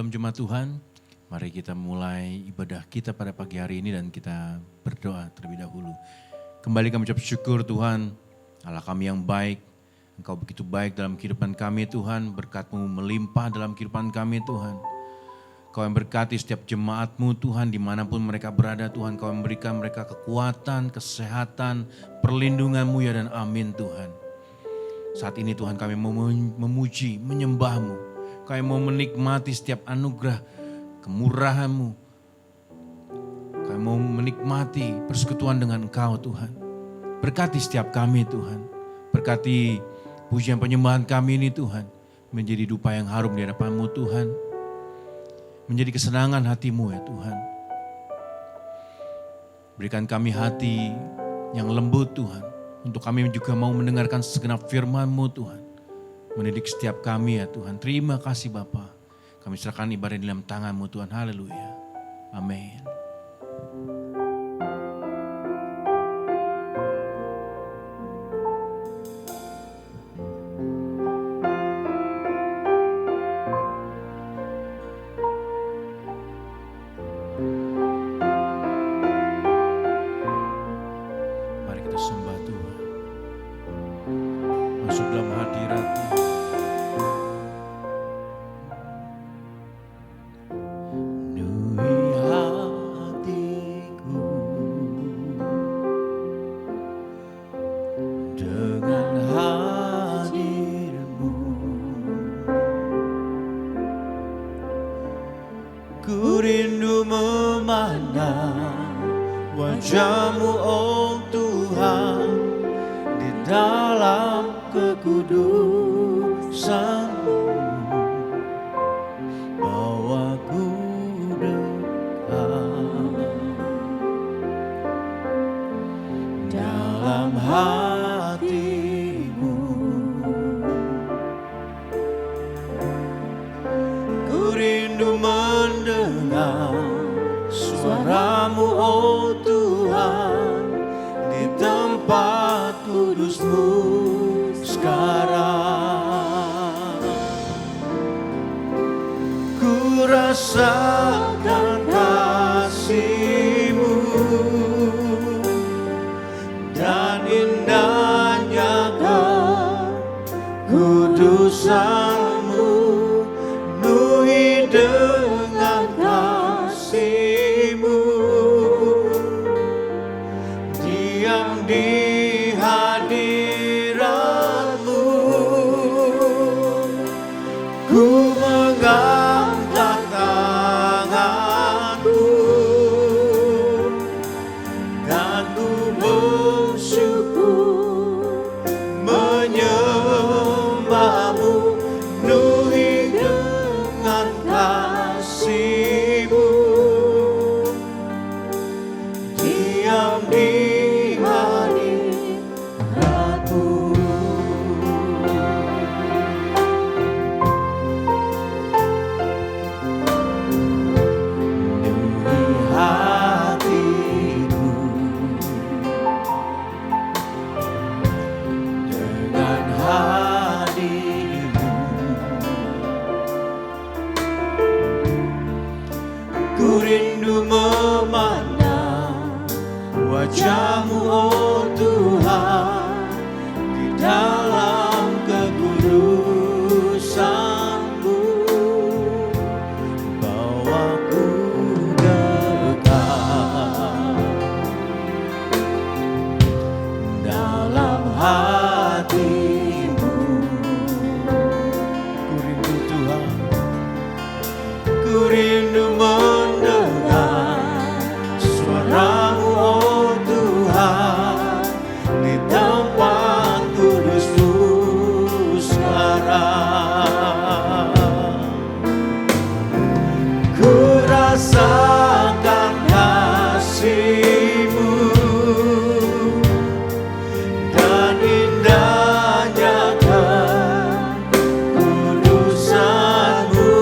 Shalom jemaat Tuhan, mari kita mulai ibadah kita pada pagi hari ini dan kita berdoa terlebih dahulu. Kembali kami ucap syukur Tuhan, Allah kami yang baik, Engkau begitu baik dalam kehidupan kami Tuhan, berkat-Mu melimpah dalam kehidupan kami Tuhan. Kau yang berkati setiap jemaat-Mu Tuhan, dimanapun mereka berada Tuhan, Kau memberikan mereka kekuatan, kesehatan, perlindungan-Mu ya dan amin Tuhan. Saat ini Tuhan kami mau memuji, menyembah-Mu. Kami mau menikmati setiap anugerah, kemurahan-Mu. Kami mau menikmati persekutuan dengan Engkau Tuhan. Berkati setiap kami Tuhan. Berkati pujian penyembahan kami ini Tuhan. Menjadi dupa yang harum di hadapan-Mu Tuhan. Menjadi kesenangan hati-Mu ya Tuhan. Berikan kami hati yang lembut Tuhan. Untuk kami juga mau mendengarkan segenap firman-Mu Tuhan. Mendidik setiap kami ya Tuhan. Terima kasih Bapa. Kami serahkan ibadah di dalam tangan-Mu Tuhan. Haleluya. Amin. Mari kita sembah Tuhan. Masuk dalam hadirat-Nya. Ku rindu memandang wajah-Mu oh Tuhan, di dalam kekudusan-Mu bawaku dekat dalam hati-Mu. Ku rindu mendengar suara-Mu oh Tuhan, di tempat kudus-Mu sekarang. Ku rasakan kasih-Mu dan indahnya kekudusan-Mu, penuhi dengan kasih-Mu, diam di hadirat-Mu. Ku mengangkat tanganku dan ku bersyukur menyembah-Mu, penuhi dengan kasih-Mu, diam di hadirat-Mu. Penuhi hatiku dengan hadir-Mu. Ku rindu memandang wajah-Mu oh Tuhan, di dalam kekudusan-Mu bawaku dekat dalam hati-Mu. Ku rindu Tuhan, ku rindu mendengar suara-Mu oh Tuhan, di tempat kudus-Mu sekarang. Ku rasakan kasih-Mu dan indahnya kekudusan-Mu,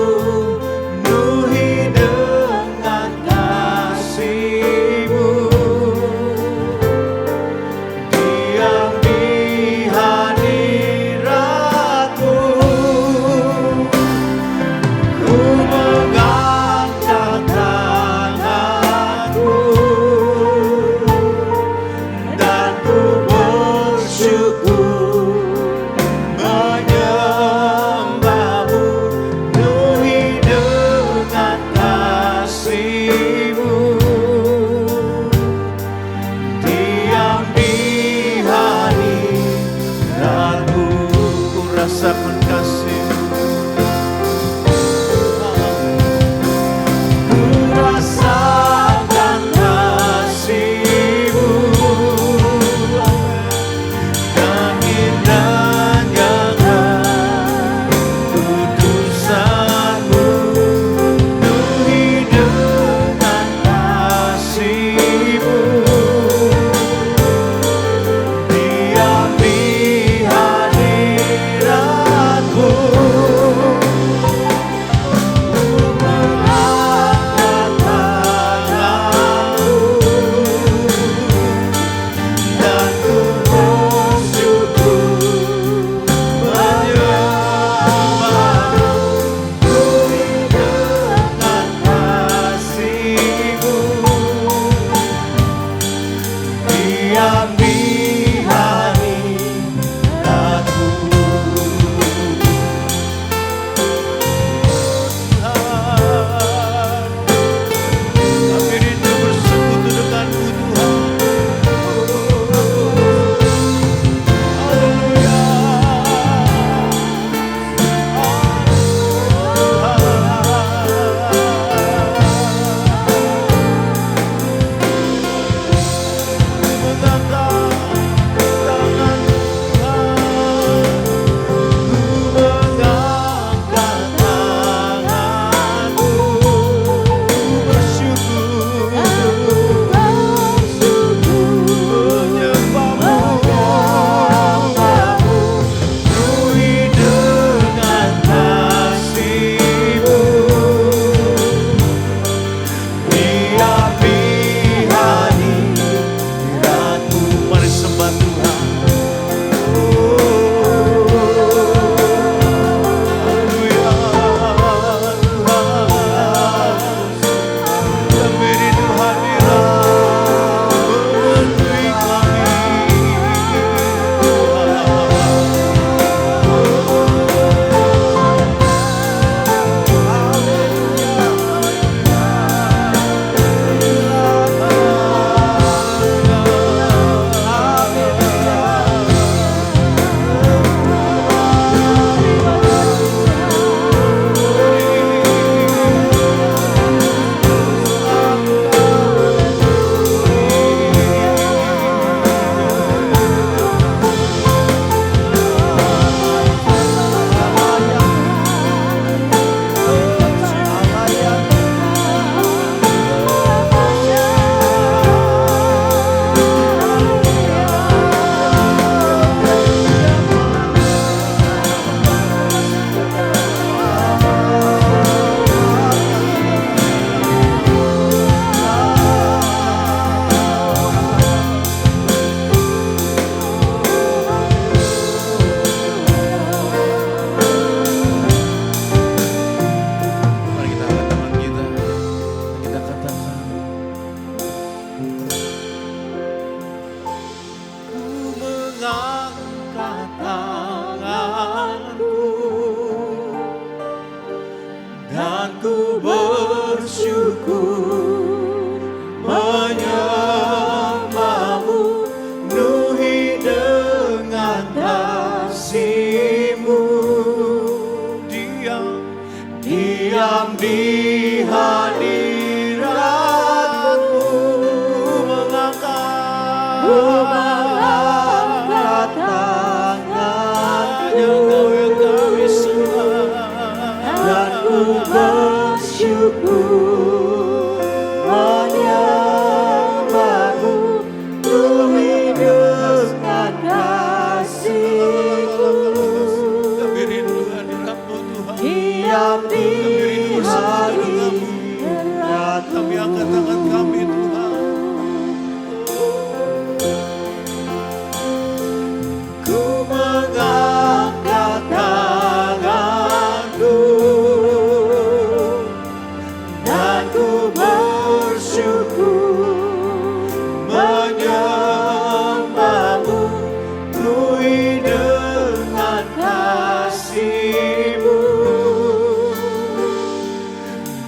penuhi dengan kasih-Mu, diam di hadirat-Mu.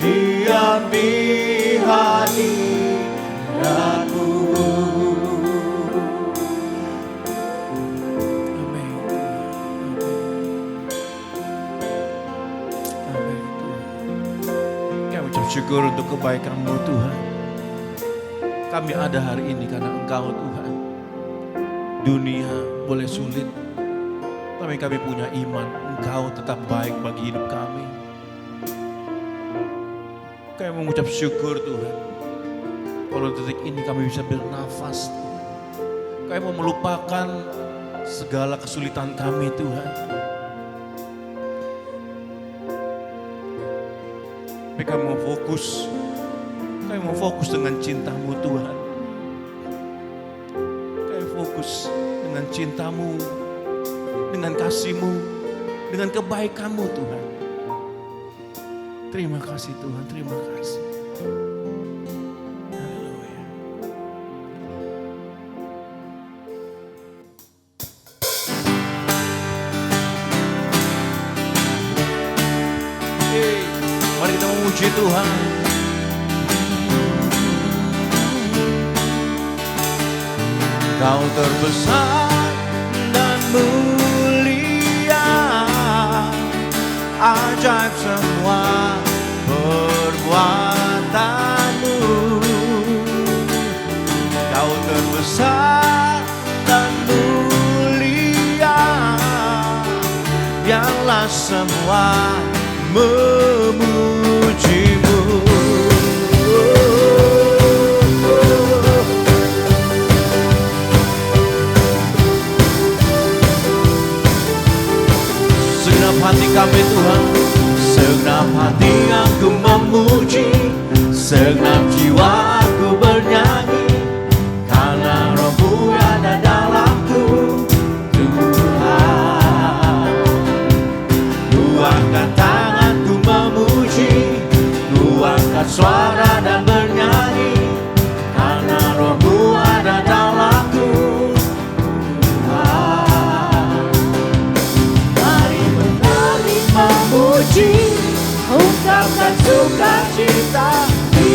Diam di hati syukur untuk kebaikan-Mu Tuhan. Kami ada hari ini karena Engkau Tuhan. Dunia boleh sulit, tapi kami punya iman Engkau tetap baik bagi hidup kami. Kami mengucap syukur Tuhan. Kalau detik ini kami bisa bernafas, kami mau melupakan segala kesulitan kami Tuhan. Tapi kami mau fokus dengan cinta-Mu Tuhan. Kami fokus dengan cinta-Mu, dengan kasih-Mu, dengan kebaikan-Mu Tuhan. Terima kasih Tuhan, terima kasih. Haleluya. Hey, mari kita memuji Tuhan. Kau terbesar dan mulia, ajaib semua perbuatan-Mu. Kau terbesar dan mulia, biarlah semua memuji-Mu. Segenap hati kami Tuhan, segenap hati aku memuji, segenap jiwa aku bernyanyi, karena Roh-Mu ada dalamku Tuhan. Ku angkat tanganku memuji, ku angkat suara dan bernyanyi, karena Roh-Mu ada dalamku Tuhan. Mari menari memuji, ungkapkan sukacita di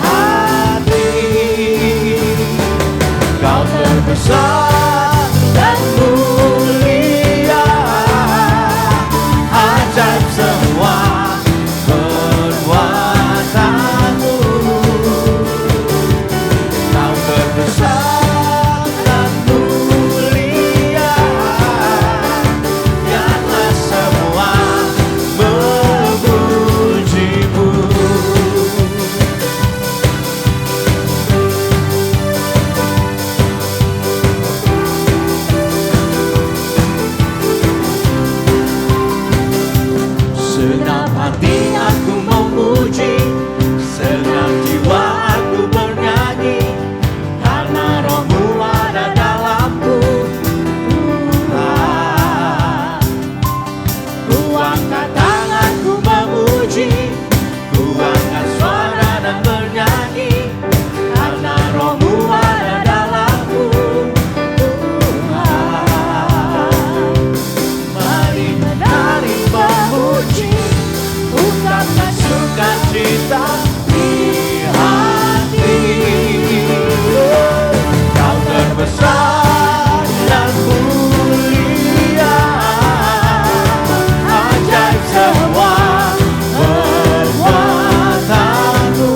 hati. Kau terbesar dan mulia, ajaib semua perbuatan-Mu. Kau terbesar dan mulia, biarlah semua memuji-Mu. Segenap hati aku memuji, segenap jiwa aku bernyanyi, karena Roh-Mu ada dalamku Tuhan. Ku angkat tanganku memuji, ku angkat suara dan bernyanyi, karena Roh-Mu ada dalamku Tuhan. Mari menari memuji, ungkapkan sukacita di hati. Kau terbesar dan mulia, ajaib semua perbuatan-Mu.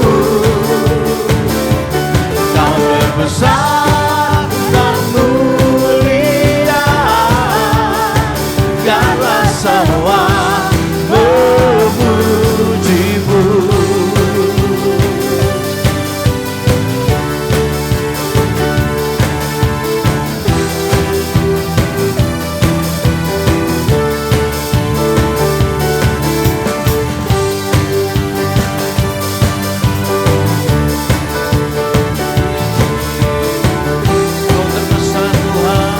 Kau terbesar dan mulia, biarlah semua memuji-Mu. Kau terbesar Tuhan,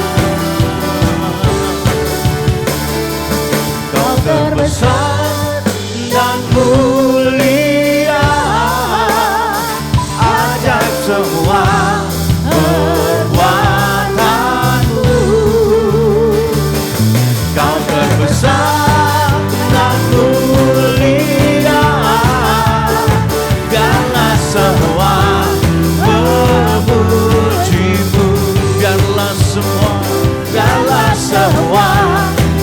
Kau terbesar dan mulia, ajaib semua perbuatan-Mu. Kau terbesar dan mulia, biarlah semua memuji-Mu. Biarlah semua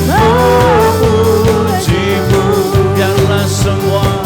memuji-Mu. Biarlah semua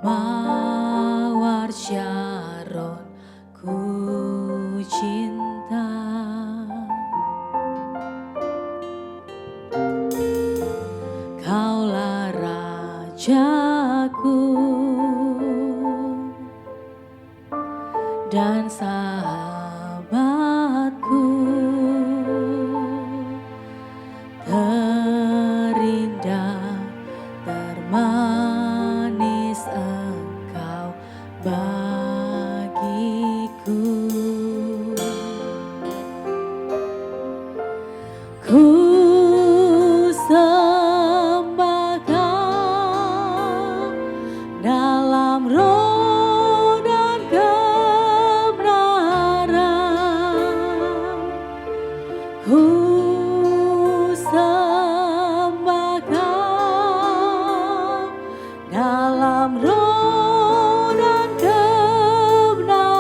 Mawar Syaron ku cinta, Kaulah Rajaku dan sahabatku, terindah termanis Engkau bagiku. Ku sembah Kau dalam roh dan kebenaran. Ku sembah Kau dalam roh dan kebenaran.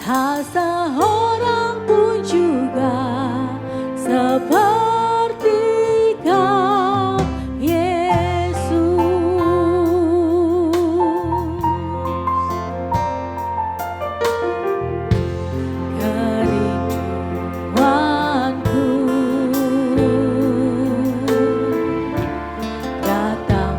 Tak seorang pun juga seperti Kau, Yesus. Kerinduanku datang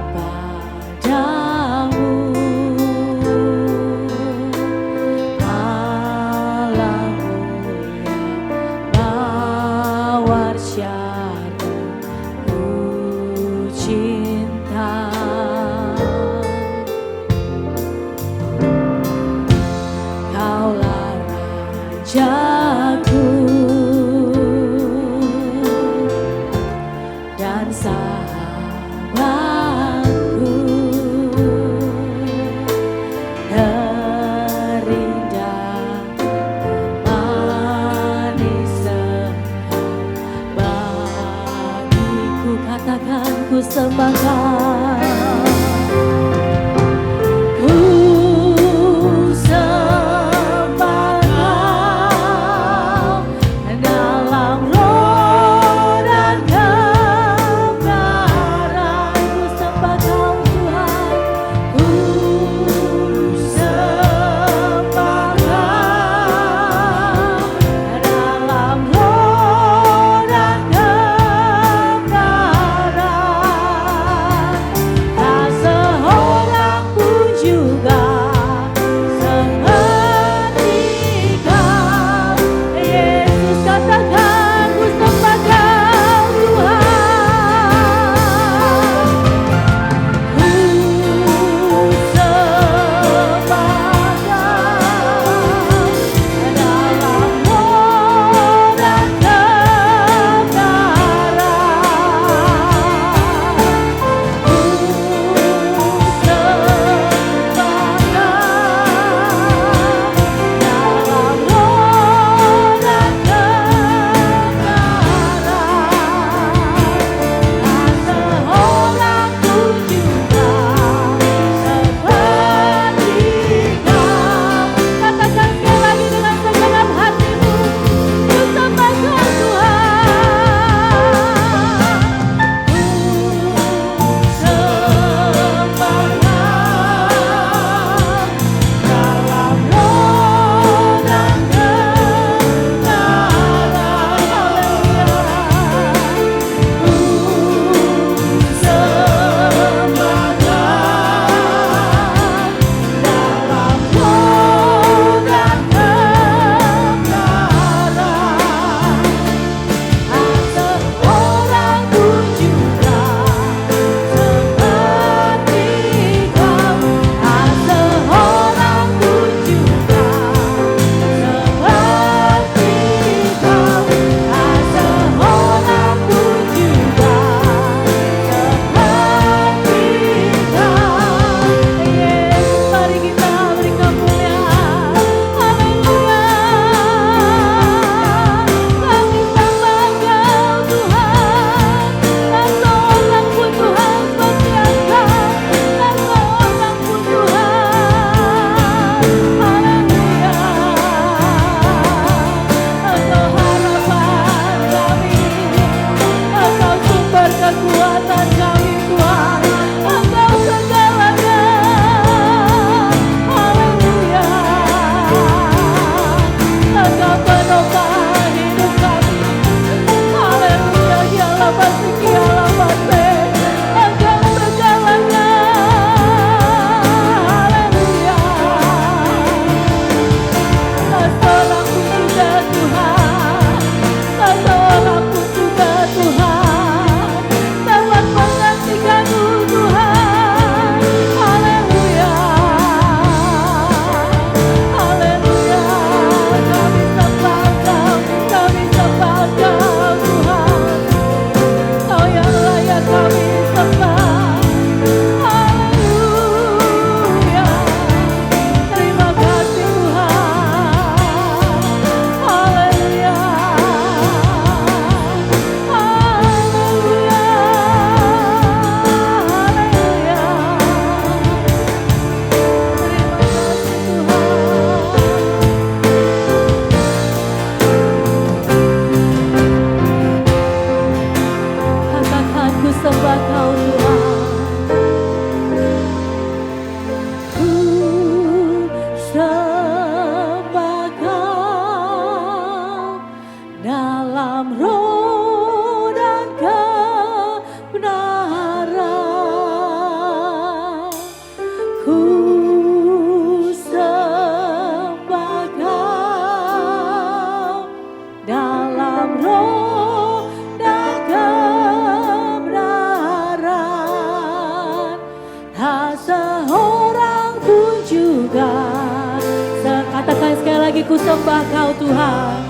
lagi ku sembah Kau Tuhan.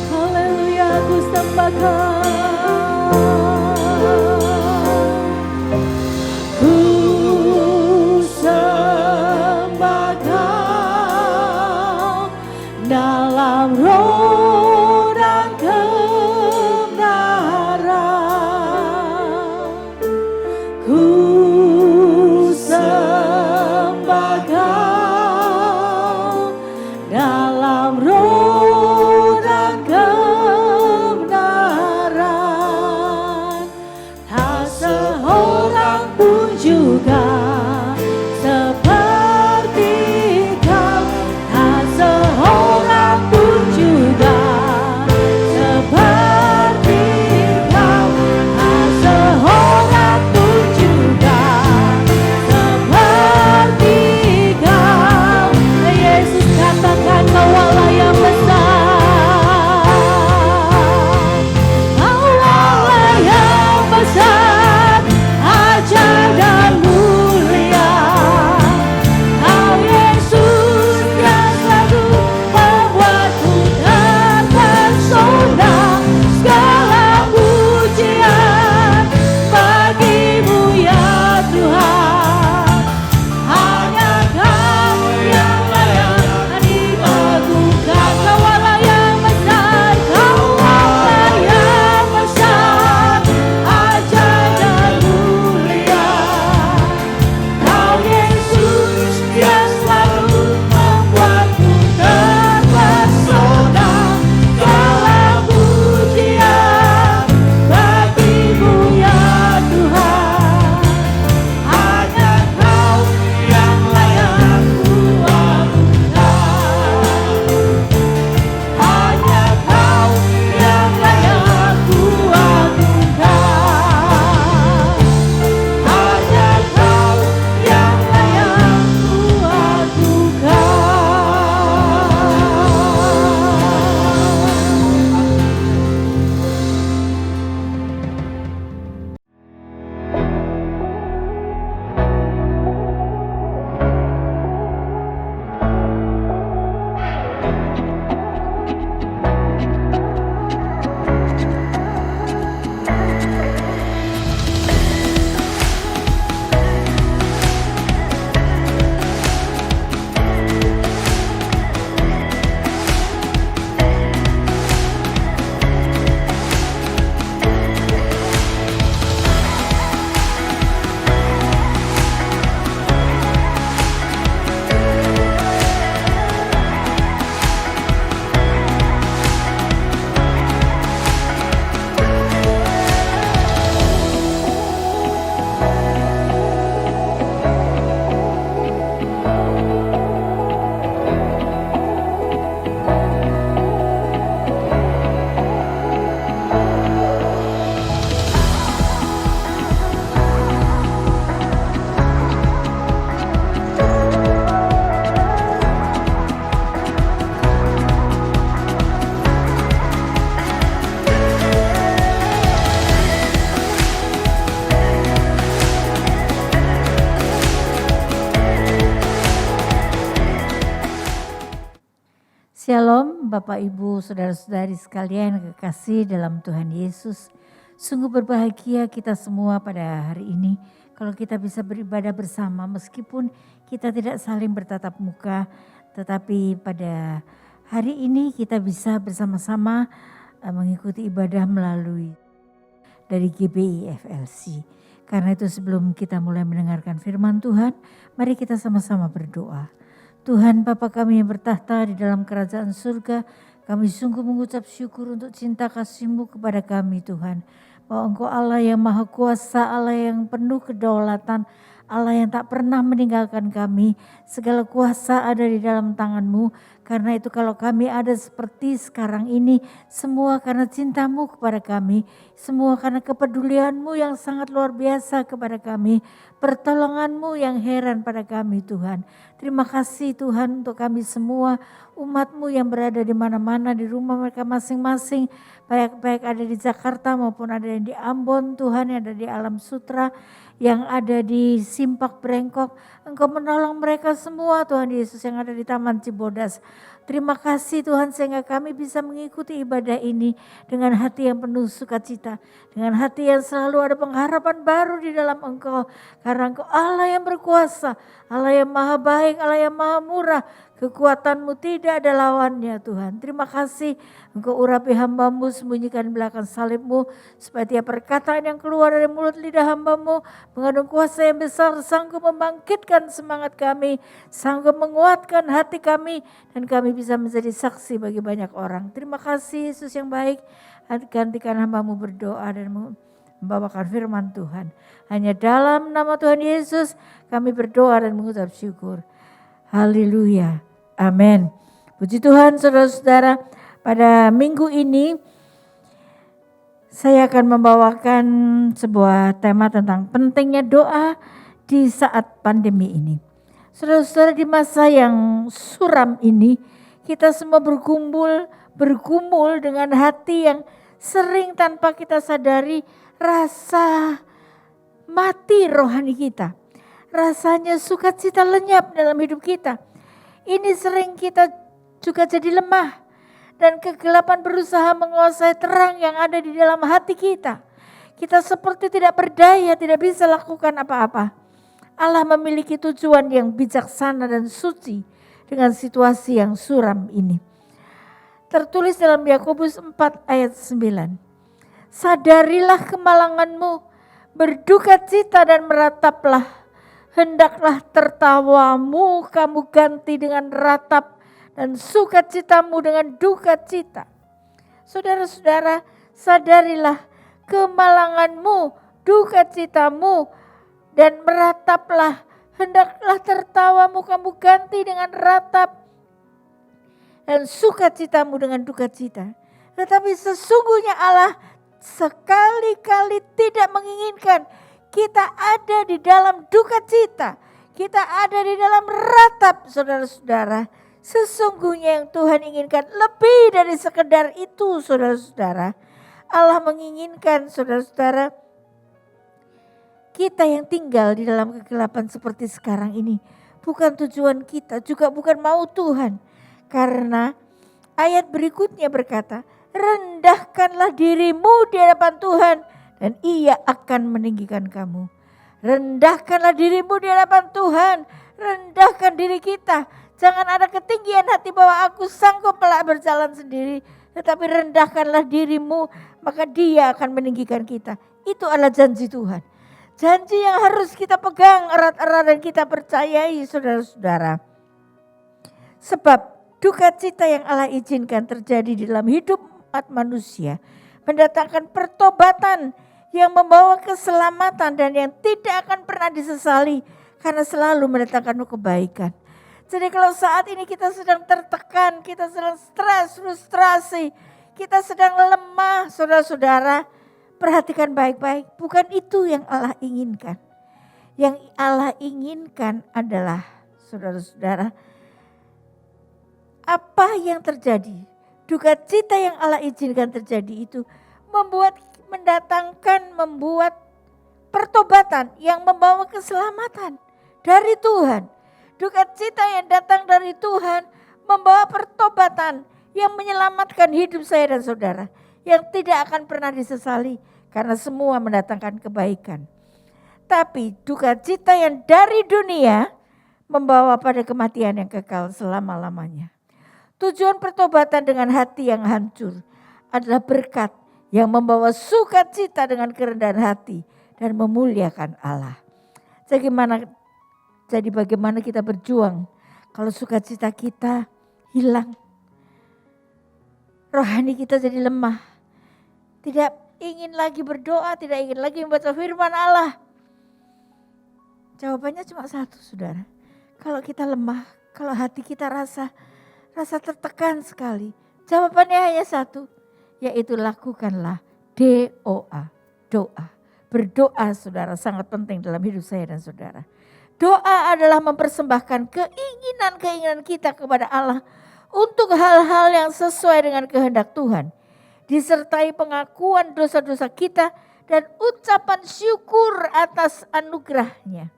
Haleluya, ku sembah Kau. Ku sembah Kau dalam roh dan kebenaran. Ku sembah Kau dalam roh dan kebenaran. Tak seorang pun juga seperti Kau, tak seorang pun juga seperti Kau, tak seorang pun juga seperti Kau. Yesus, katakan Kau Allah yang besar, Kau Allah yang besar, ajaib dan mulia. Kau Yesus yang selalu membuatku terpesona. Segala pujian bagimu ya Tuhan. Hanya Kau yang layak diagungkan. Kau Allah yang besar, Kau Allah yang besar, ajaib dan mulia. Kau Yesus yang selalu membuatku terpesona. Segala pujian bagimu ya Tuhan. Hanya Kau yang layak kuagungkan. Hanya Kau yang layak kuagungkan. Hanya Kau yang layak Shalom Bapak Ibu Saudara-saudari sekalian yang kekasih dalam Tuhan Yesus. Sungguh berbahagia kita semua pada hari ini kalau kita bisa beribadah bersama meskipun kita tidak saling bertatap muka. Tetapi pada hari ini kita bisa bersama-sama mengikuti ibadah melalui dari GBI FLC. Karena itu sebelum kita mulai mendengarkan firman Tuhan, mari kita sama-sama berdoa. Tuhan Bapa kami yang bertahta di dalam kerajaan surga, kami sungguh mengucap syukur untuk cinta kasih-Mu kepada kami Tuhan. Bahwa Engkau Allah yang maha kuasa, Allah yang penuh kedaulatan, Allah yang tak pernah meninggalkan kami. Segala kuasa ada di dalam tangan-Mu. Karena itu kalau kami ada seperti sekarang ini, semua karena cinta-Mu kepada kami, semua karena kepedulian-Mu yang sangat luar biasa kepada kami, pertolongan-Mu yang heran pada kami Tuhan. Terima kasih Tuhan untuk kami semua, umat-Mu yang berada di mana-mana, di rumah mereka masing-masing, baik ada di Jakarta maupun ada yang di Ambon Tuhan, yang ada di Alam Sutra, yang ada di Simpak Brengkok. Engkau menolong mereka semua Tuhan Yesus yang ada di Taman Cibodas. Terima kasih Tuhan sehingga kami bisa mengikuti ibadah ini dengan hati yang penuh sukacita. Dengan hati yang selalu ada pengharapan baru di dalam Engkau. Karena Engkau Allah yang berkuasa, Allah yang maha baik, Allah yang maha murah. Kekuatan-Mu tidak ada lawannya Tuhan. Terima kasih Engkau urapi hamba-Mu, sembunyikan di belakang salib-Mu. Supaya tiap perkataan yang keluar dari mulut lidah hamba-Mu mengandung kuasa yang besar, sanggup membangkitkan semangat kami, sanggup menguatkan hati kami, dan kami bisa menjadi saksi bagi banyak orang. Terima kasih Yesus yang baik. Gantikan hamba-Mu berdoa dan membawakan firman Tuhan. Hanya dalam nama Tuhan Yesus kami berdoa dan mengucap syukur. Haleluya. Amin. Puji Tuhan saudara-saudara, pada minggu ini saya akan membawakan sebuah tema tentang pentingnya doa di saat pandemi ini. Saudara-saudara, di masa yang suram ini kita semua bergumul dengan hati yang sering tanpa kita sadari rasa mati rohani kita. Rasanya sukacita lenyap dalam hidup kita. Ini sering kita juga jadi lemah dan kegelapan berusaha menguasai terang yang ada di dalam hati kita. Kita seperti tidak berdaya, tidak bisa lakukan apa-apa. Allah memiliki tujuan yang bijaksana dan suci dengan situasi yang suram ini. Tertulis dalam Yakobus 4 ayat 9. Sadarilah kemalanganmu, berduka cita dan merataplah. Hendaklah tertawamu kamu ganti dengan ratap dan sukacitamu dengan duka cita. Saudara-saudara, sadarilah kemalanganmu, duka citamu dan merataplah. Hendaklah tertawamu kamu ganti dengan ratap dan sukacitamu dengan duka cita. Tetapi sesungguhnya Allah sekali-kali tidak menginginkan kita ada di dalam duka cita. Kita ada di dalam ratap, saudara-saudara. Sesungguhnya yang Tuhan inginkan lebih dari sekedar itu, saudara-saudara. Allah menginginkan, saudara-saudara, kita yang tinggal di dalam kegelapan seperti sekarang ini. Bukan tujuan kita, juga bukan mau Tuhan. Karena ayat berikutnya berkata, rendahkanlah dirimu di hadapan Tuhan dan Ia akan meninggikan kamu. Rendahkanlah dirimu di hadapan Tuhan. Rendahkan diri kita. Jangan ada ketinggian hati bahwa aku sanggup berjalan sendiri. Tetapi rendahkanlah dirimu, maka Dia akan meninggikan kita. Itu adalah janji Tuhan. Janji yang harus kita pegang erat-erat dan kita percayai, saudara-saudara. Sebab duka cita yang Allah izinkan terjadi di dalam hidup umat manusia mendatangkan pertobatan yang membawa keselamatan dan yang tidak akan pernah disesali karena selalu mendatangkan kebaikan. Jadi kalau saat ini kita sedang tertekan, kita sedang stres, frustrasi, kita sedang lemah, saudara-saudara, perhatikan baik-baik, bukan itu yang Allah inginkan. Yang Allah inginkan adalah, saudara-saudara, apa yang terjadi, duka cita yang Allah izinkan terjadi itu membuat pertobatan yang membawa keselamatan dari Tuhan. Duka cita yang datang dari Tuhan membawa pertobatan yang menyelamatkan hidup saya dan saudara. Yang tidak akan pernah disesali karena semua mendatangkan kebaikan. Tapi duka cita yang dari dunia membawa pada kematian yang kekal selama-lamanya. Tujuan pertobatan dengan hati yang hancur adalah berkat yang membawa sukacita dengan kerendahan hati dan memuliakan Allah. Jadi bagaimana kita berjuang kalau sukacita kita hilang? Rohani kita jadi lemah. Tidak ingin lagi berdoa, tidak ingin lagi membaca firman Allah. Jawabannya cuma satu, saudara. Kalau kita lemah, kalau hati kita rasa rasa tertekan sekali. Jawabannya hanya satu, yaitu lakukanlah DOA, doa. Berdoa saudara sangat penting dalam hidup saya dan saudara. Doa adalah mempersembahkan keinginan-keinginan kita kepada Allah untuk hal-hal yang sesuai dengan kehendak Tuhan. Disertai pengakuan dosa-dosa kita dan ucapan syukur atas anugerahnya.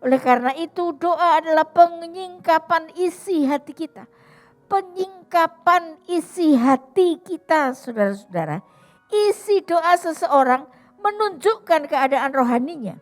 Oleh karena itu doa adalah penyingkapan isi hati kita. Penyingkapan isi hati kita saudara-saudara. Isi doa seseorang menunjukkan keadaan rohaninya.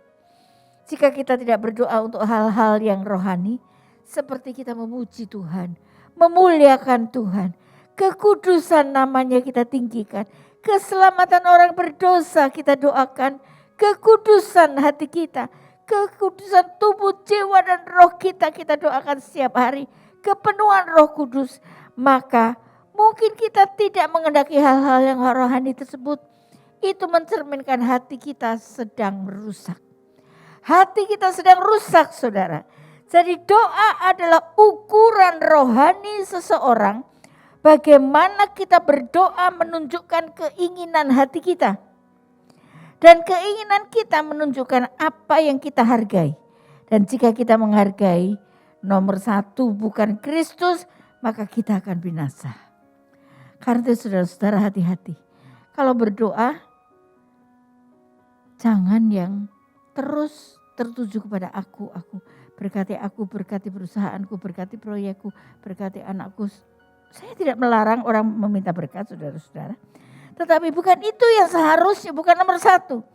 Jika kita tidak berdoa untuk hal-hal yang rohani, seperti kita memuji Tuhan, memuliakan Tuhan, kekudusan namanya kita tinggikan, keselamatan orang berdosa kita doakan, kekudusan hati kita, kekudusan tubuh, jiwa dan roh kita doakan setiap hari, kepenuhan Roh Kudus, maka mungkin kita tidak mengendaki hal-hal yang rohani tersebut. Itu mencerminkan hati kita sedang rusak. Hati kita sedang rusak saudara. Jadi doa adalah ukuran rohani seseorang. Bagaimana kita berdoa menunjukkan keinginan hati kita. Dan keinginan kita menunjukkan apa yang kita hargai. Dan jika kita menghargai nomor satu bukan Kristus, maka kita akan binasa. Karena itu saudara-saudara hati-hati. Kalau berdoa, jangan yang terus tertuju kepada aku. Aku berkati perusahaanku, berkati proyekku, berkati anakku. Saya tidak melarang orang meminta berkat saudara-saudara. Tetapi bukan itu yang seharusnya, bukan nomor satu.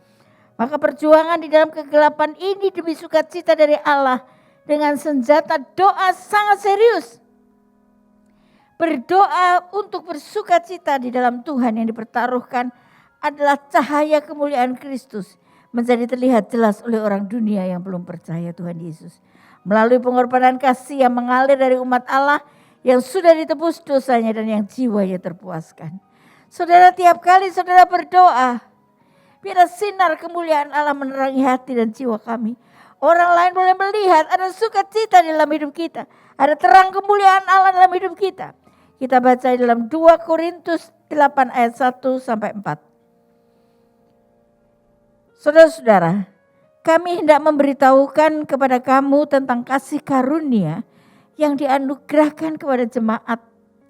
Maka perjuangan di dalam kegelapan ini demi sukacita dari Allah dengan senjata doa sangat serius. Berdoa untuk bersukacita di dalam Tuhan yang dipertaruhkan adalah cahaya kemuliaan Kristus menjadi terlihat jelas oleh orang dunia yang belum percaya Tuhan Yesus. Melalui pengorbanan kasih yang mengalir dari umat Allah yang sudah ditebus dosanya dan yang jiwanya terpuaskan. Saudara, tiap kali saudara berdoa, biar sinar kemuliaan Allah menerangi hati dan jiwa kami. Orang lain boleh melihat ada sukacita di dalam hidup kita. Ada terang kemuliaan Allah dalam hidup kita. Kita baca di dalam 2 Korintus 8 ayat 1 sampai 4. Saudara-saudara, kami hendak memberitahukan kepada kamu tentang kasih karunia yang dianugerahkan kepada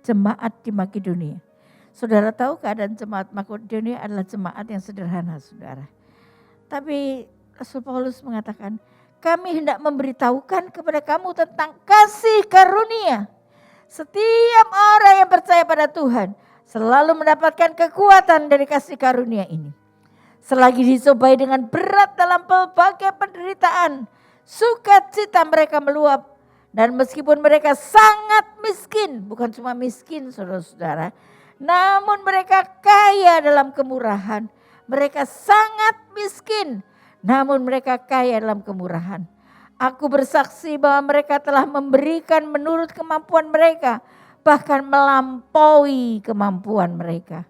jemaat di Makedonia. Saudara tahu keadaan jemaat Makedonia adalah jemaat yang sederhana, saudara. Tapi Rasul Paulus mengatakan, kami hendak memberitahukan kepada kamu tentang kasih karunia. Setiap orang yang percaya pada Tuhan selalu mendapatkan kekuatan dari kasih karunia ini. Selagi dicobai dengan berat dalam berbagai penderitaan, sukacita mereka meluap. Dan meskipun mereka sangat miskin, bukan cuma miskin saudara-saudara, namun mereka kaya dalam kemurahan. Mereka sangat miskin, namun mereka kaya dalam kemurahan. Aku bersaksi bahwa mereka telah memberikan menurut kemampuan mereka, bahkan melampaui kemampuan mereka.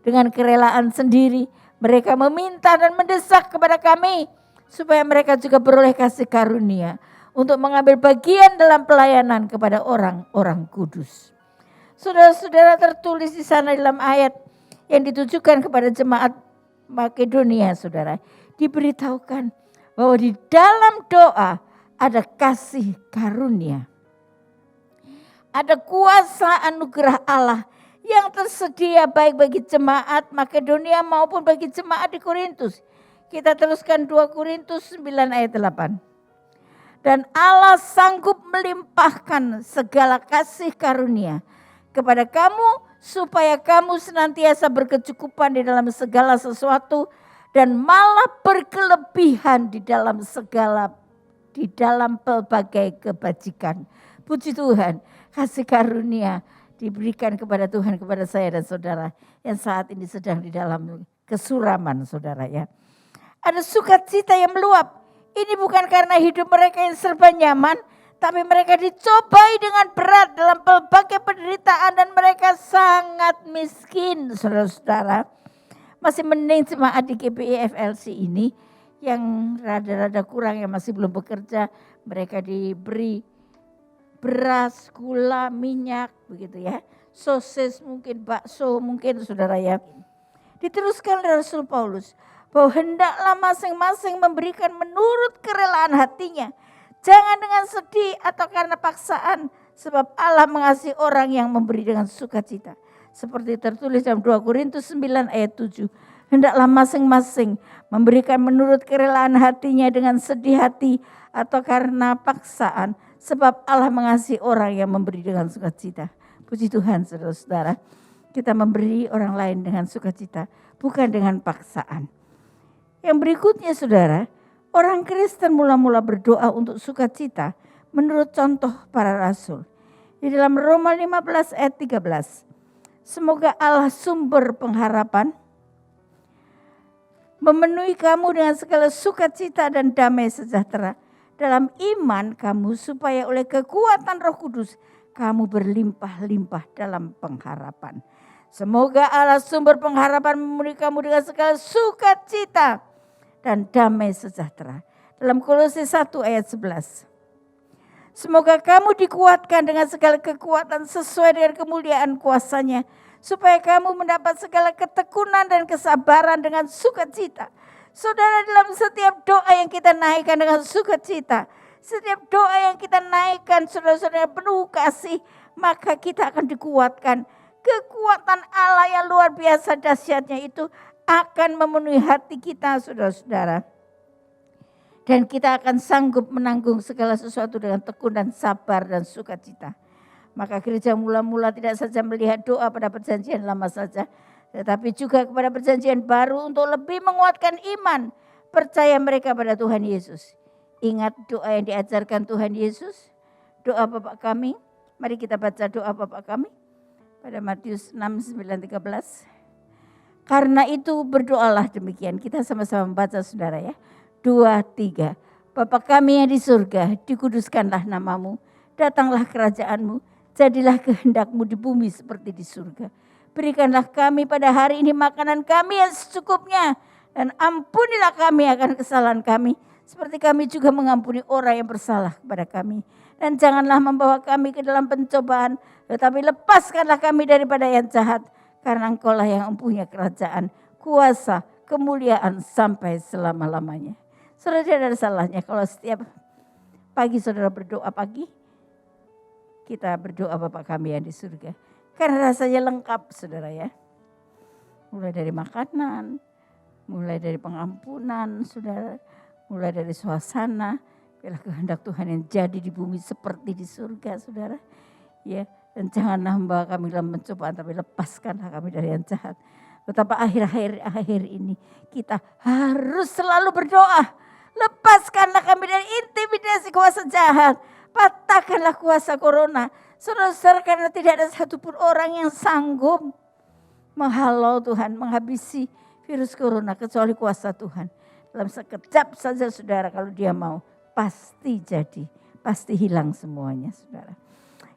Dengan kerelaan sendiri, mereka meminta dan mendesak kepada kami, supaya mereka juga beroleh kasih karunia untuk mengambil bagian dalam pelayanan kepada orang-orang kudus. Saudara-saudara, tertulis di sana dalam ayat yang ditujukan kepada jemaat Makedonia, saudara, diberitahukan bahwa di dalam doa ada kasih karunia. Ada kuasa anugerah Allah yang tersedia baik bagi jemaat Makedonia maupun bagi jemaat di Korintus. Kita teruskan 2 Korintus 9 ayat 8. Dan Allah sanggup melimpahkan segala kasih karunia kepada kamu supaya kamu senantiasa berkecukupan di dalam segala sesuatu dan malah berkelebihan di dalam pelbagai kebajikan. Puji Tuhan, kasih karunia diberikan kepada Tuhan kepada saya dan saudara yang saat ini sedang di dalam kesuraman, saudara ya. Ada sukacita yang meluap. Ini bukan karena hidup mereka yang serba nyaman, tapi mereka dicobai dengan berat dalam pelbagai penderitaan dan mereka sangat miskin, saudara-saudara. Masih mending jemaat di GPI FLC ini yang rada-rada kurang, yang masih belum bekerja, mereka diberi beras, gula, minyak, begitu ya. Sosis mungkin, bakso mungkin saudara ya. Diteruskan oleh Rasul Paulus bahwa hendaklah masing-masing memberikan menurut kerelaan hatinya. Jangan dengan sedih atau karena paksaan, sebab Allah mengasihi orang yang memberi dengan sukacita. Seperti tertulis dalam 2 Korintus 9 ayat 7. Hendaklah masing-masing memberikan menurut kerelaan hatinya dengan sedih hati atau karena paksaan, sebab Allah mengasihi orang yang memberi dengan sukacita. Puji Tuhan saudara-saudara, kita memberi orang lain dengan sukacita, bukan dengan paksaan. Yang berikutnya saudara, orang Kristen mula-mula berdoa untuk sukacita menurut contoh para rasul. Di dalam Roma 15 ayat 13, semoga Allah sumber pengharapan memenuhi kamu dengan segala sukacita dan damai sejahtera dalam iman kamu, supaya oleh kekuatan Roh Kudus kamu berlimpah-limpah dalam pengharapan. Semoga Allah sumber pengharapan memenuhi kamu dengan segala sukacita dan damai sejahtera. Dalam Kolose 1 ayat 11. Semoga kamu dikuatkan dengan segala kekuatan sesuai dengan kemuliaan kuasa-Nya, supaya kamu mendapat segala ketekunan dan kesabaran dengan sukacita. Saudara, dalam setiap doa yang kita naikkan dengan sukacita, setiap doa yang kita naikkan saudara-saudara penuh kasih, maka kita akan dikuatkan. Kekuatan Allah yang luar biasa dahsyatnya itu akan memenuhi hati kita saudara-saudara. Dan kita akan sanggup menanggung segala sesuatu dengan tekun dan sabar dan sukacita. Maka gereja mula-mula tidak saja melihat doa pada perjanjian lama saja, tetapi juga kepada perjanjian baru untuk lebih menguatkan iman percaya mereka pada Tuhan Yesus. Ingat doa yang diajarkan Tuhan Yesus, doa Bapa kami. Mari kita baca doa Bapa kami pada Matius 6, 9, 13. Karena itu berdoalah demikian. Kita sama-sama membaca saudara ya. 2, 3. Bapa kami yang di surga, dikuduskanlah namamu. Datanglah kerajaanmu, jadilah kehendakmu di bumi seperti di surga. Berikanlah kami pada hari ini makanan kami yang secukupnya. Dan ampunilah kami akan kesalahan kami, seperti kami juga mengampuni orang yang bersalah kepada kami. Dan janganlah membawa kami ke dalam pencobaan, tetapi lepaskanlah kami daripada yang jahat. Karena Engkaulah yang mempunyai kerajaan, kuasa, kemuliaan sampai selama-lamanya. Saudara, tidak ada salahnya kalau setiap pagi saudara berdoa pagi, kita berdoa Bapa kami yang di surga. Karena rasanya lengkap saudara ya. Mulai dari makanan, mulai dari pengampunan saudara, mulai dari suasana, biarlah kehendak Tuhan yang jadi di bumi seperti di surga saudara. Ya, dan janganlah membawa kami dalam pencobaan, tapi lepaskanlah kami dari yang jahat. Betapa akhir-akhir ini kita harus selalu berdoa. Lepaskanlah kami dari intimidasi kuasa jahat. Patahkanlah kuasa corona. Saudara-saudara, karena tidak ada satupun orang yang sanggup menghalau Tuhan, menghabisi virus corona kecuali kuasa Tuhan. Dalam sekejap saja saudara, kalau dia mau pasti jadi, pasti hilang semuanya saudara.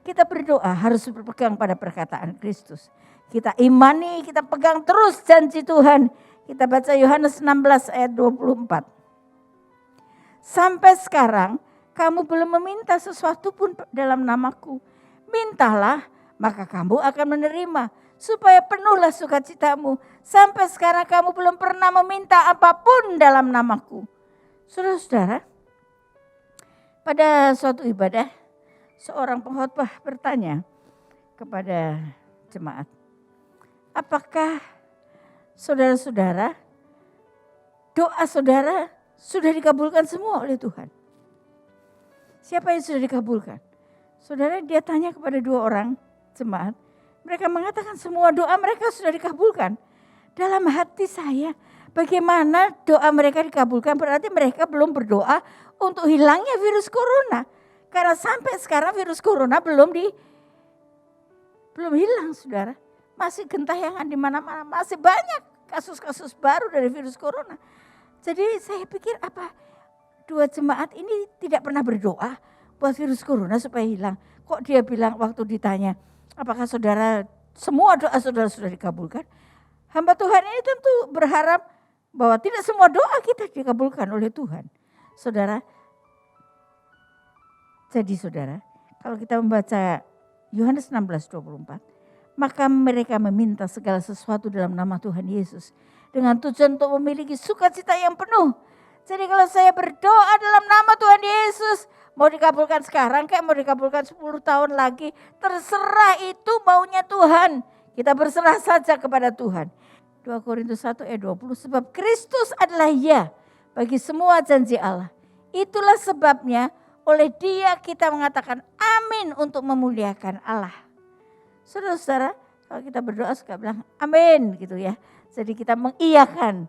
Kita berdoa harus berpegang pada perkataan Kristus. Kita imani, kita pegang terus janji Tuhan. Kita baca Yohanes 16 ayat 24. Sampai sekarang kamu belum meminta sesuatu pun dalam namaku. Mintalah, maka kamu akan menerima, supaya penuhlah sukacitamu. Sampai sekarang kamu belum pernah meminta apapun dalam namaku. Saudara-saudara, pada suatu ibadah, seorang pengkhotbah bertanya kepada jemaat, apakah saudara-saudara, doa saudara sudah dikabulkan semua oleh Tuhan? Siapa yang sudah dikabulkan? Saudara, dia tanya kepada 2 orang jemaat. Mereka mengatakan semua doa mereka sudah dikabulkan. Dalam hati saya, bagaimana doa mereka dikabulkan? Berarti mereka belum berdoa untuk hilangnya virus corona. Karena sampai sekarang virus corona belum hilang saudara. Masih gentayangan di mana-mana, masih banyak kasus-kasus baru dari virus corona. Jadi saya pikir apa 2 jemaat ini tidak pernah berdoa buat virus corona supaya hilang. Kok dia bilang waktu ditanya, apakah saudara, semua doa saudara sudah dikabulkan? Hamba Tuhan ini tentu berharap bahwa tidak semua doa kita dikabulkan oleh Tuhan. Saudara, jadi saudara, Kalau kita membaca Yohanes 16:24, maka mereka meminta segala sesuatu dalam nama Tuhan Yesus dengan tujuan untuk memiliki sukacita yang penuh. Jadi kalau saya berdoa dalam nama Tuhan Yesus, mau dikabulkan sekarang kayak mau dikabulkan 10 tahun lagi, terserah, itu maunya Tuhan. Kita berserah saja kepada Tuhan. 2 Korintus 1 ayat 20, sebab Kristus adalah ya bagi semua janji Allah. Itulah sebabnya oleh Dia kita mengatakan amin untuk memuliakan Allah. Saudara-saudara, kalau kita berdoa suka bilang amin gitu ya. Jadi kita mengiyakan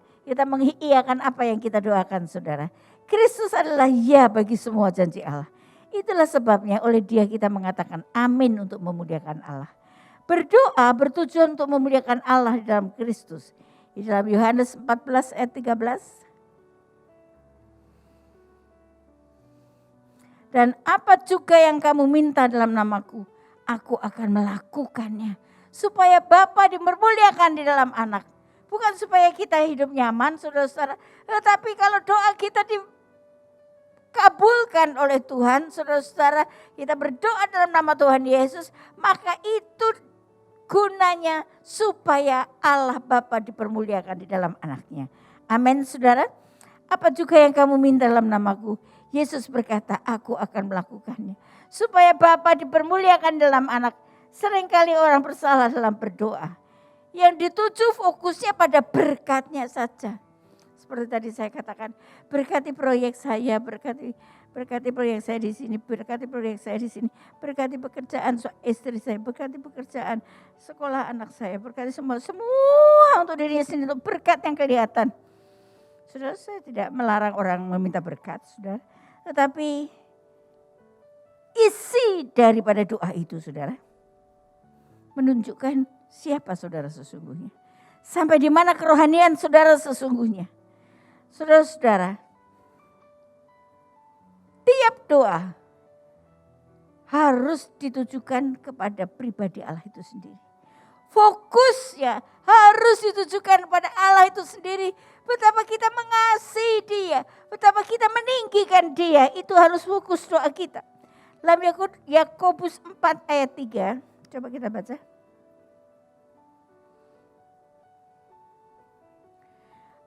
apa yang kita doakan, saudara. Kristus adalah ya bagi semua janji Allah. Itulah sebabnya oleh Dia kita mengatakan amin untuk memuliakan Allah. Berdoa bertujuan untuk memuliakan Allah di dalam Kristus. Di dalam Yohanes 14 ayat 13. Dan apa juga yang kamu minta dalam namaku, aku akan melakukannya. Supaya Bapa dipermuliakan di dalam anak. Bukan supaya kita hidup nyaman, saudara-saudara. Tetapi kalau doa kita dikabulkan oleh Tuhan, saudara-saudara, kita berdoa dalam nama Tuhan Yesus, maka itu gunanya supaya Allah Bapa dipermuliakan di dalam anaknya. Amin, saudara. Apa juga yang kamu minta dalam namaku, Yesus berkata, aku akan melakukannya. Supaya Bapa dipermuliakan dalam anak. Seringkali orang bersalah dalam berdoa. Yang dituju fokusnya pada berkatnya saja. Seperti tadi saya katakan, berkati proyek saya, berkati proyek saya di sini, berkati proyek saya di sini, berkati pekerjaan istri saya, berkati pekerjaan sekolah anak saya, berkati semua untuk dirinya sendiri, untuk berkat yang kelihatan. Saudara, saya tidak melarang orang meminta berkat, saudara. Tetapi isi daripada doa itu, saudara, menunjukkan siapa saudara sesungguhnya. Sampai di mana kerohanian saudara sesungguhnya. Saudara-saudara, tiap doa harus ditujukan kepada pribadi Allah itu sendiri. Fokusnya harus ditujukan kepada Allah itu sendiri. Betapa kita mengasihi Dia, betapa kita meninggikan Dia, itu harus fokus doa kita. Dalam Yakobus 4 ayat 3, coba kita baca.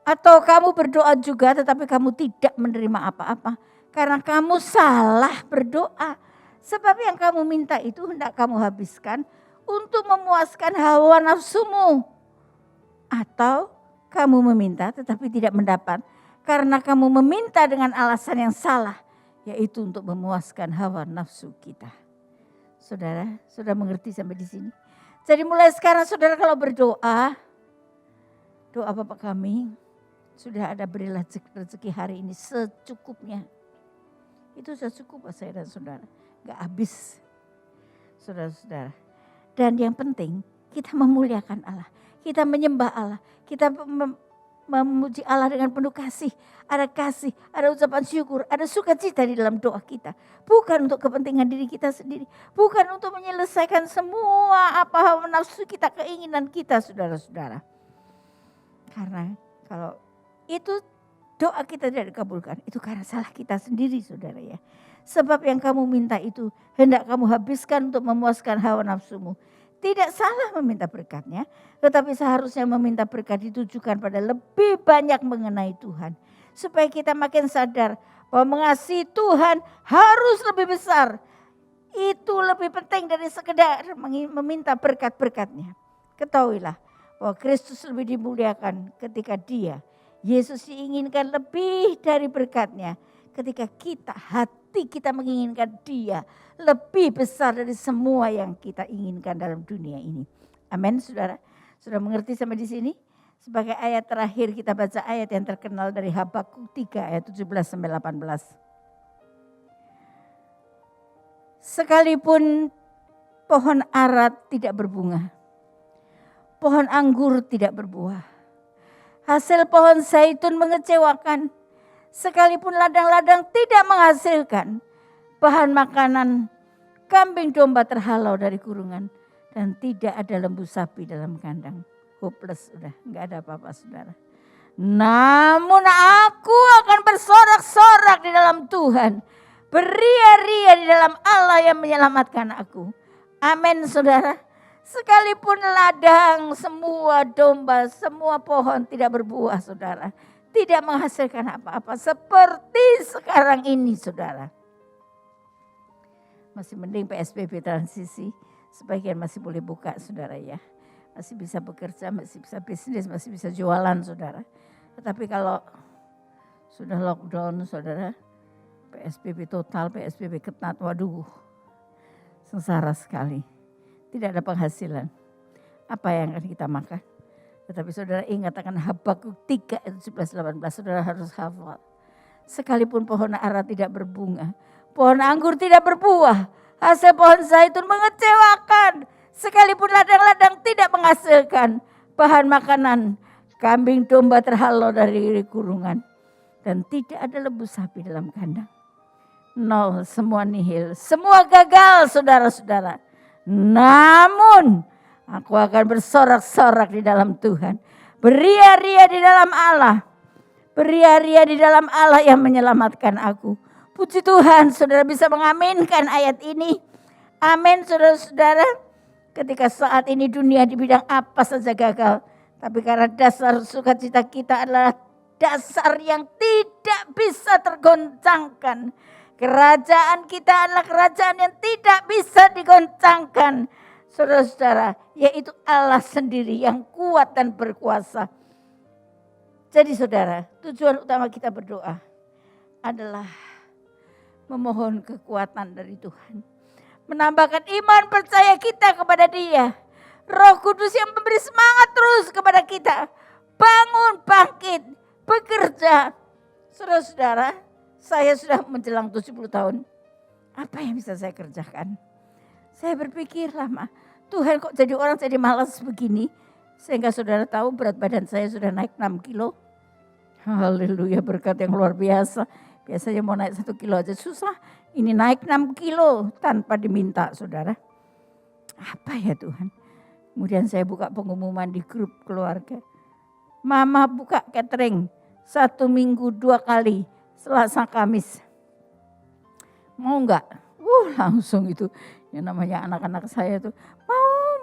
Atau kamu berdoa juga tetapi kamu tidak menerima apa-apa. Karena kamu salah berdoa. Sebab yang kamu minta itu hendak kamu habiskan untuk memuaskan hawa nafsumu. Atau kamu meminta tetapi tidak mendapat. Karena kamu meminta dengan alasan yang salah. Yaitu untuk memuaskan hawa nafsu kita. Saudara, sudah mengerti sampai di sini? Jadi mulai sekarang saudara kalau berdoa. Doa Bapa kami. Sudah ada berilah rezeki hari ini secukupnya. Itu sudah cukup buat saya dan saudara. Gak habis. Saudara-saudara. Dan yang penting kita memuliakan Allah. Kita menyembah Allah. Kita memuji Allah dengan penuh kasih. Ada kasih, ada ucapan syukur, ada sukacita di dalam doa kita. Bukan untuk kepentingan diri kita sendiri. Bukan untuk menyelesaikan semua apa hawa nafsu kita, keinginan kita, saudara-saudara. Karena kalau itu doa kita tidak dikabulkan, itu karena salah kita sendiri, saudara ya. Sebab yang kamu minta itu hendak kamu habiskan untuk memuaskan hawa nafsumu. Tidak salah meminta berkatnya, tetapi seharusnya meminta berkat ditujukan pada lebih banyak mengenai Tuhan. Supaya kita makin sadar bahwa mengasihi Tuhan harus lebih besar. Itu lebih penting dari sekedar meminta berkat-berkatnya. Ketahuilah bahwa Kristus lebih dimuliakan ketika Yesus diinginkan lebih dari berkatnya. Ketika hati kita menginginkan Dia lebih besar dari semua yang kita inginkan dalam dunia ini. Amin, saudara. Sudah mengerti sampai di sini? Sebagai ayat terakhir kita baca ayat yang terkenal dari Habakuk 3 ayat 17-18. Sekalipun pohon ara tidak berbunga, pohon anggur tidak berbuah, hasil pohon zaitun mengecewakan, sekalipun ladang-ladang tidak menghasilkan, bahan makanan kambing domba terhalau dari kurungan, dan tidak ada lembu sapi dalam kandang. Hopeless, udah nggak ada apa-apa, saudara. Namun aku akan bersorak-sorak di dalam Tuhan. Beria-ria di dalam Allah yang menyelamatkan aku. Amin saudara. Sekalipun ladang, semua domba, semua pohon tidak berbuah saudara. Tidak menghasilkan apa-apa seperti sekarang ini saudara. Masih mending PSBB transisi. Sebagian masih boleh buka saudara ya. Masih bisa bekerja, masih bisa bisnis, masih bisa jualan saudara. Tetapi kalau sudah lockdown saudara, PSBB total, PSBB ketat, waduh sengsara sekali. Tidak ada penghasilan. Apa yang akan kita makan? Tetapi saudara ingat akan Habakuk 3 ayat 17-18, saudara harus hafal. Sekalipun pohon ara tidak berbunga, pohon anggur tidak berbuah, hasil pohon zaitun mengecewakan. Sekalipun ladang-ladang tidak menghasilkan bahan makanan, kambing domba terhalau dari kurungan. Dan tidak ada lembu sapi dalam kandang. Nol, semua nihil, semua gagal saudara-saudara. Namun aku akan bersorak-sorak di dalam Tuhan. Beria-ria di dalam Allah. Beria-ria di dalam Allah yang menyelamatkan aku. Puji Tuhan saudara bisa mengaminkan ayat ini. Amin saudara-saudara. Ketika saat ini dunia di bidang apa saja gagal. Tapi karena dasar sukacita kita adalah dasar yang tidak bisa tergoncangkan. Kerajaan kita adalah kerajaan yang tidak bisa digoncangkan. Saudara-saudara, yaitu Allah sendiri yang kuat dan berkuasa. Jadi saudara, tujuan utama kita berdoa adalah memohon kekuatan dari Tuhan. Menambahkan iman percaya kita kepada Dia. Roh Kudus yang memberi semangat terus kepada kita. Bangun, bangkit, bekerja. Saudara-saudara, saya sudah menjelang 70 tahun. Apa yang bisa saya kerjakan? Saya berpikir lama, Tuhan kok jadi orang jadi malas begini. Sehingga saudara tahu berat badan saya sudah naik 6 kilo. Haleluya, berkat yang luar biasa. Biasanya mau naik 1 kilo aja susah. Ini naik 6 kilo tanpa diminta saudara. Apa ya Tuhan? Kemudian saya buka pengumuman di grup keluarga. Mama buka catering 1 minggu 2 kali. Selasa Kamis. Mau enggak? Langsung itu. Yang namanya anak-anak saya tuh.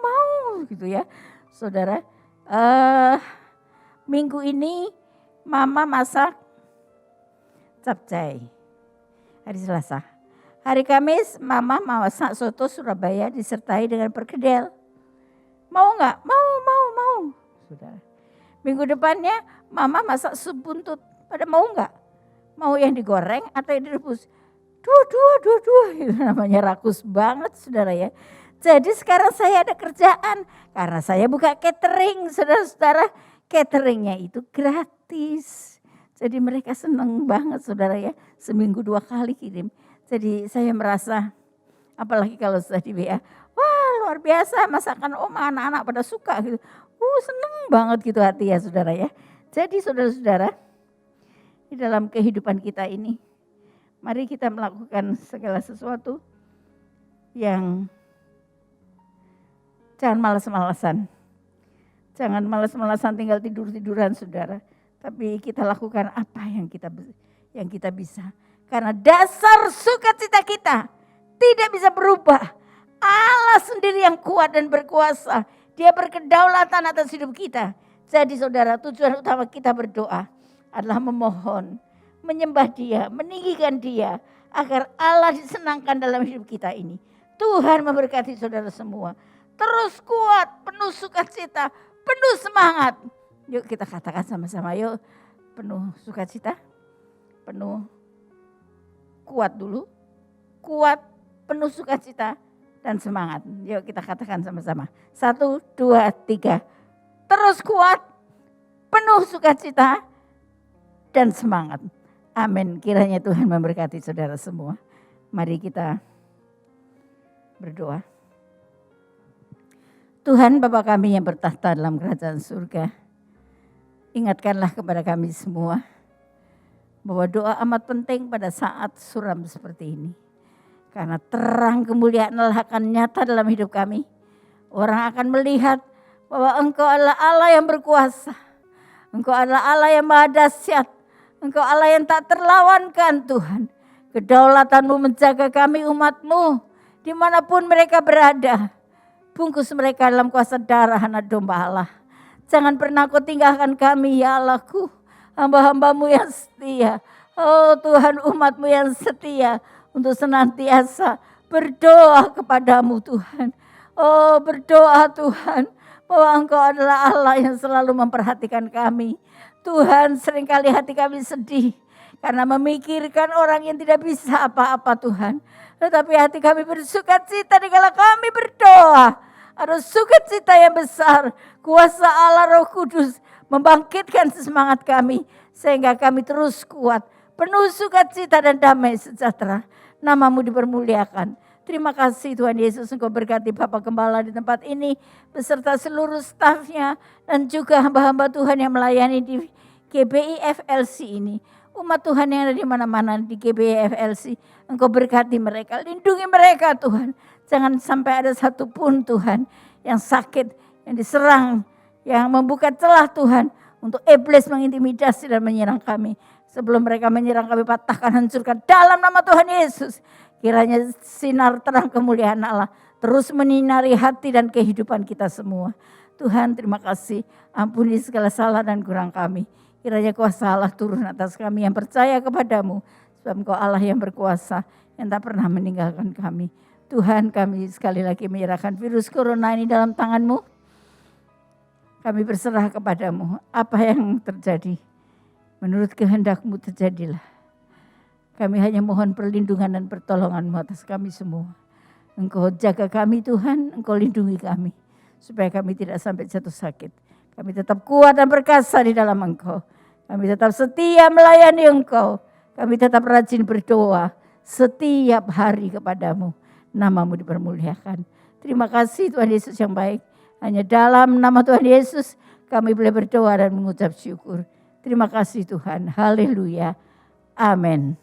Mau gitu ya. Saudara. Minggu ini mama masak capcay. Hari Selasa. Hari Kamis mama masak soto Surabaya disertai dengan perkedel. Mau enggak? Mau. Saudara. Minggu depannya mama masak sup buntut. Pada mau enggak? Mau yang digoreng atau yang direbus? Dua. Itu namanya rakus banget saudara ya. Jadi sekarang saya ada kerjaan. Karena saya buka catering saudara-saudara. Cateringnya itu gratis. Jadi mereka senang banget saudara ya. Seminggu 2 kali kirim. Jadi saya merasa apalagi kalau sudah di WA. Wah luar biasa masakan oma anak-anak pada suka gitu. Seneng banget gitu hati ya saudara ya. Jadi saudara-saudara di dalam kehidupan kita ini. Mari kita melakukan segala sesuatu yang jangan malas-malasan. Jangan malas-malasan tinggal tidur-tiduran saudara. Tapi kita lakukan apa yang kita bisa. Karena dasar sukacita kita tidak bisa berubah. Allah sendiri yang kuat dan berkuasa. Dia berkedaulatan atas hidup kita. Jadi saudara, tujuan utama kita berdoa adalah memohon, menyembah Dia, meninggikan Dia. Agar Allah disenangkan dalam hidup kita ini. Tuhan memberkati saudara semua. Terus kuat, penuh sukacita, penuh semangat. Yuk kita katakan sama-sama, yuk penuh sukacita, penuh kuat dulu, kuat, penuh sukacita dan semangat. Yuk kita katakan sama-sama, 1, 2, 3, terus kuat, penuh sukacita dan semangat. Amin, kiranya Tuhan memberkati saudara semua. Mari kita berdoa. Tuhan Bapa kami yang bertahta dalam kerajaan surga, ingatkanlah kepada kami semua bahwa doa amat penting pada saat suram seperti ini. Karena terang kemuliaan Allah akan nyata dalam hidup kami. Orang akan melihat bahwa Engkau adalah Allah yang berkuasa. Engkau adalah Allah yang maha dahsyat. Engkau Allah yang tak terlawankan Tuhan. Kedaulatan-Mu menjaga kami umat-Mu dimanapun mereka berada. Bungkus mereka dalam kuasa darah anak domba Allah. Jangan pernah Kau tinggalkan kami ya Allahku. Hamba-hamba-Mu yang setia. Oh Tuhan, umat-Mu yang setia untuk senantiasa berdoa kepadamu Tuhan. Oh berdoa Tuhan bahwa Engkau adalah Allah yang selalu memperhatikan kami. Tuhan, seringkali hati kami sedih karena memikirkan orang yang tidak bisa apa-apa Tuhan. Tetapi hati kami bersukacita dikala kami berdoa. Ada sukacita yang besar. Kuasa Allah Roh Kudus membangkitkan semangat kami. Sehingga kami terus kuat. Penuh sukacita dan damai sejahtera. Nama-Mu dipermuliakan. Terima kasih Tuhan Yesus, Engkau berkati Bapak Gembala di tempat ini. Beserta seluruh stafnya. Dan juga hamba-hamba Tuhan yang melayani di GBI FLC ini. Umat Tuhan yang ada di mana-mana di GBI FLC. Engkau berkati mereka, lindungi mereka Tuhan. Jangan sampai ada satupun Tuhan yang sakit, yang diserang, yang membuka celah Tuhan. Untuk iblis mengintimidasi dan menyerang kami. Sebelum mereka menyerang kami, patahkan, hancurkan dalam nama Tuhan Yesus. Kiranya sinar terang kemuliaan Allah terus menyinari hati dan kehidupan kita semua. Tuhan terima kasih, ampuni segala salah dan kurang kami. Kiranya kuasa Allah turun atas kami yang percaya kepadamu. Sebab Engkau Allah yang berkuasa, yang tak pernah meninggalkan kami. Tuhan, kami sekali lagi menyerahkan virus corona ini dalam tangan-Mu. Kami berserah kepadamu. Apa yang terjadi, menurut kehendak-Mu terjadilah. Kami hanya mohon perlindungan dan pertolongan-Mu atas kami semua. Engkau jaga kami Tuhan, Engkau lindungi kami. Supaya kami tidak sampai jatuh sakit. Kami tetap kuat dan perkasa di dalam Engkau. Kami tetap setia melayani Engkau. Kami tetap rajin berdoa setiap hari kepadamu. Nama-Mu dipermuliakan. Terima kasih Tuhan Yesus yang baik. Hanya dalam nama Tuhan Yesus kami boleh berdoa dan mengucap syukur. Terima kasih Tuhan. Haleluya. Amin.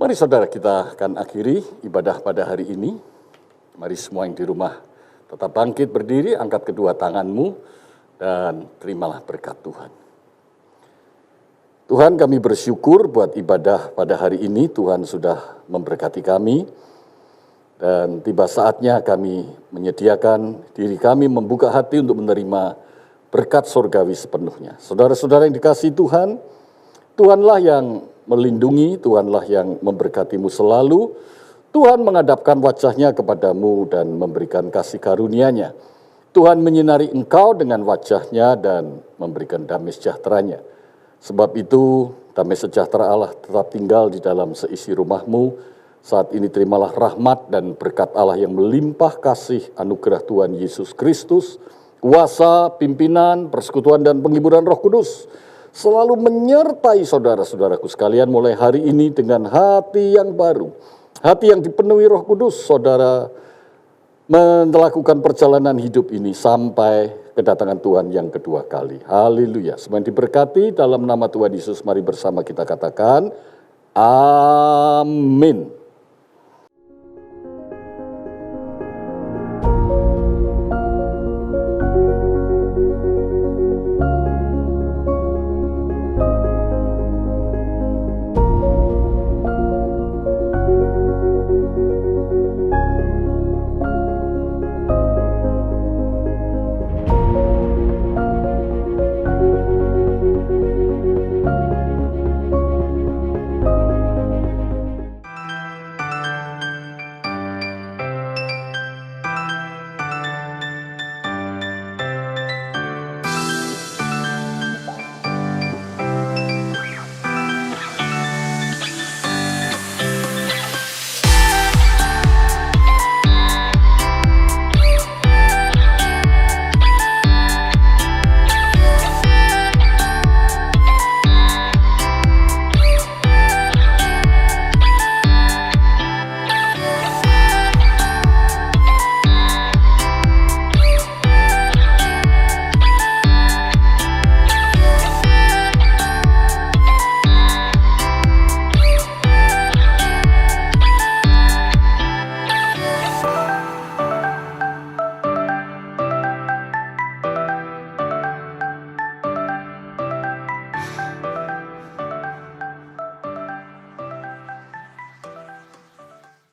Mari saudara, kita akan akhiri ibadah pada hari ini. Mari semua yang di rumah tetap bangkit berdiri, angkat kedua tanganmu dan terimalah berkat Tuhan. Tuhan, kami bersyukur buat ibadah pada hari ini. Tuhan sudah memberkati kami. Dan tiba saatnya kami menyediakan diri kami membuka hati untuk menerima berkat surgawi sepenuhnya. Saudara-saudara yang dikasihi Tuhan, Tuhanlah yang melindungi, Tuhanlah yang memberkatimu selalu. Tuhan menghadapkan wajahnya kepadamu dan memberikan kasih karunia-Nya. Tuhan menyinari engkau dengan wajahnya dan memberikan damai sejahtera-Nya. Sebab itu, damai sejahtera Allah tetap tinggal di dalam seisi rumahmu. Saat ini terimalah rahmat dan berkat Allah yang melimpah kasih anugerah Tuhan Yesus Kristus, kuasa, pimpinan, persekutuan dan penghiburan Roh Kudus selalu menyertai saudara-saudaraku sekalian mulai hari ini dengan hati yang baru. Hati yang dipenuhi Roh Kudus, saudara melakukan perjalanan hidup ini sampai kedatangan Tuhan yang kedua kali. Haleluya. Semua yang diberkati dalam nama Tuhan Yesus, mari bersama kita katakan, amin.